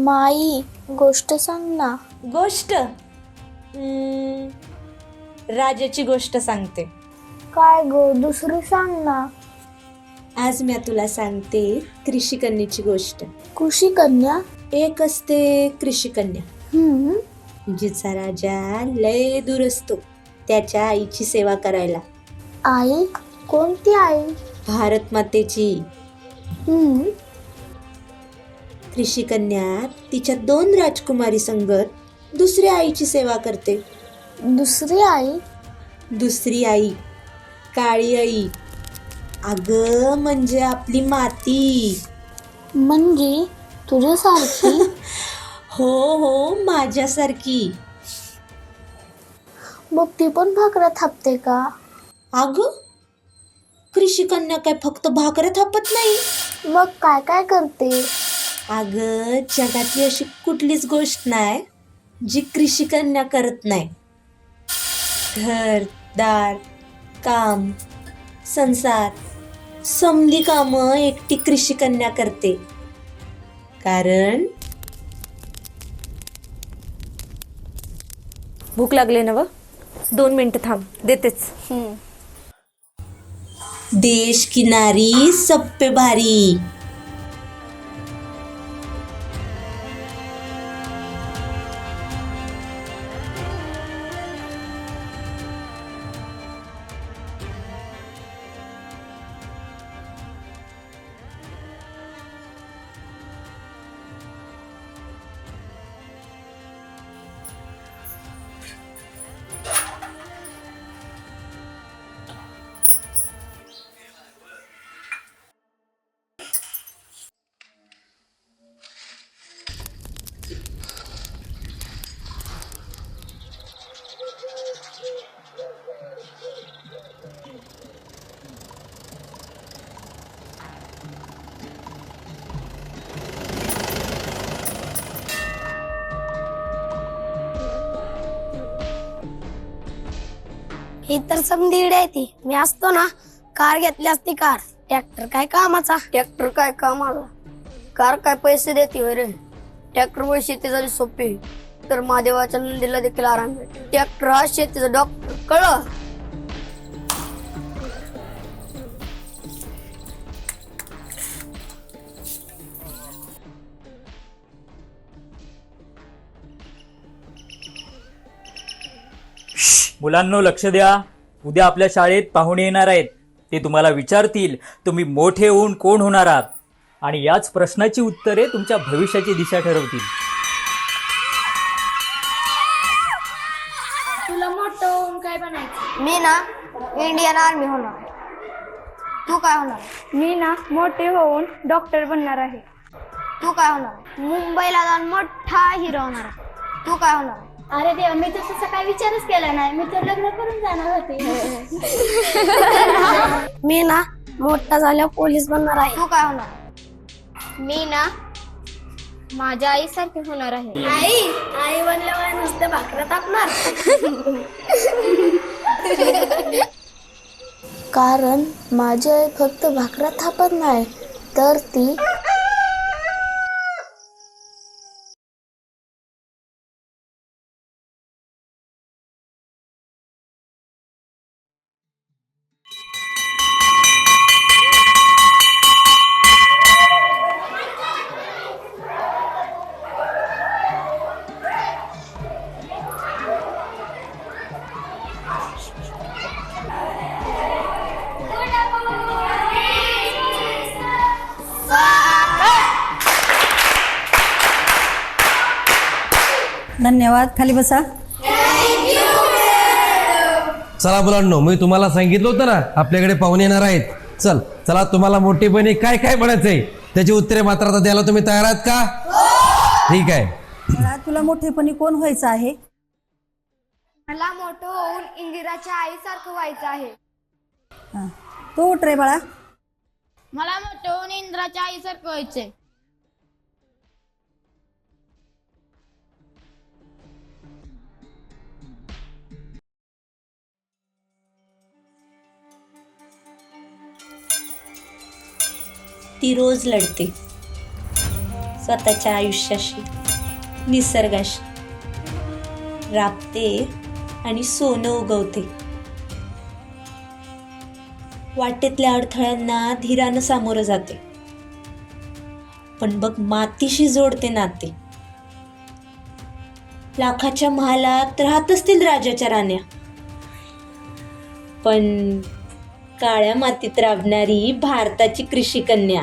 माई गोष्ट सांग ना. गोष्ट राजाची गोष्ट सांगते. काय गो, दुसरी सांग ना. आज मी तुला सांगते कृषिकन्याची गोष्ट. कुशी कन्या. एक असते कृषिकन्या, जिचा राजा लय दूर असतो त्याच्या आईची सेवा करायला. आई? कोणती आई? भारत मातेची. कृषिकन्या तिच्या 2 राजकुमारी संगत दुसऱ्या आईची सेवा करते. दुसरी आई? दुसरी आई काळी आई. अगं म्हणजे आपली माती. म्हणजे तुझ्यासारखी? हो हो, माझ्यासारखी. मग ती पण भाकऱ्या थापते का? अगं कृषिकन्या काय फक्त भाकऱ्या थापत नाही. मग काय काय करते? अगं जगातली अशी कुठलीच गोष्ट नाही जी कृषिकन्या करत नाही. घर दार काम संसार समधी कामं एकटी कृषिकन्या करते. कारण भूक लागली ना व, 2 मिनिटं थांब, देतेच. देश की नारी सब पे भारी. ही तर समधी आहे ती. मी असतो ना, कार घेतली असती कार. ट्रॅक्टर काय कामाचा? ट्रॅक्टर काय कामाचा? कार काय पैसे देते होय रे? ट्रॅक्टर वर शेती झाली सोपी, तर महादेवाच्या नंदीला देखील आराम भेटेल. ट्रॅक्टर हा शेतीचा डॉक्टर, कळलं? मुलांनो लक्ष द्या. उद्या आपल्या शाळेत पाहुणे येणार आहेत. ते तुम्हाला विचारतील तुम्ही मोठे होऊन कोण होणार आहात, आणि याच प्रश्नाची उत्तरे तुमच्या भविष्याची दिशा ठरवतील. तुला मोठं होऊन काय बनायचं? मी ना इंडियन आर्मी होणार. तू काय होणार? मी ना मोठे होऊन डॉक्टर बनणार आहे. तू काय होणार? मुंबईला जाऊन मोठा हिरो होणार. तू काय होणार? अरे देवा, मी तर तसा काय विचारच केला नाही. मी तर लग्न करून जाणार होते. मी ना मोठा झाल्यावर पोलीस बनणार आहे. तू काय होणार? मी ना माझ्या आईसारखे होणार आहे. आई बनल्यावर नुसतं भाकऱ्या टाकणार. कारण माझी आई फक्त भाकऱ्या थापत नाही, तर ती धन्यवाद. खाली बसा. चला मुलांनो, मी तुम्हाला सांगितलं होतं ना आपल्याकडे पाहुणे येणार आहेत. चला तुम्हाला मोठेपणी काय काय बनायचंय त्याची उत्तरे मात्र आता द्यायला तुम्ही तयार आहात का? ठीक आहे. बाळा, तुला मोठेपणी कोण व्हायचं आहे? मला मोठं होऊन इंदिराच्या आईसारखं व्हायचं आहे. तो उठ रे बाळा. मला मोठं होऊन इंदिराच्या आईसारखं व्हायचंय. ती रोज लढते. स्वतःच्या आयुष्याशी, निसर्गाशी राबते आणि सोनं उगवते. वाटेतल्या अडथळ्यांना धीरानं सामोरं जाते. पण बघ मातीशी जोडते नाते. लाखाच्या महालात राहत असतील राजाच्या राण्या, पण काळ्या मातीत राबणारी भारताची कृषी कन्या.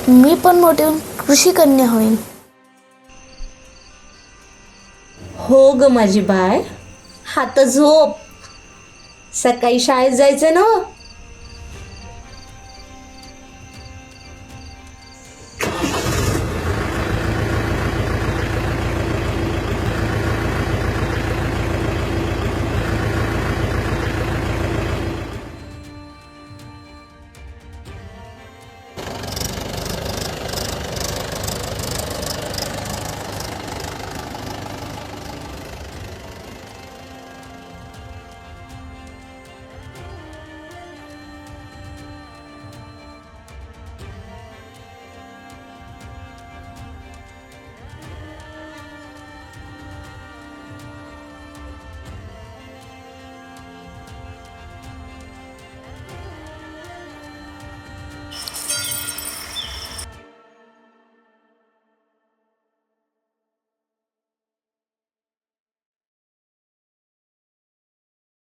मी पण मोठे होऊन कृषी कन्या होईन. हो ग माझी बाय, हात झोप. सकाळी शाळेत जायचं ना.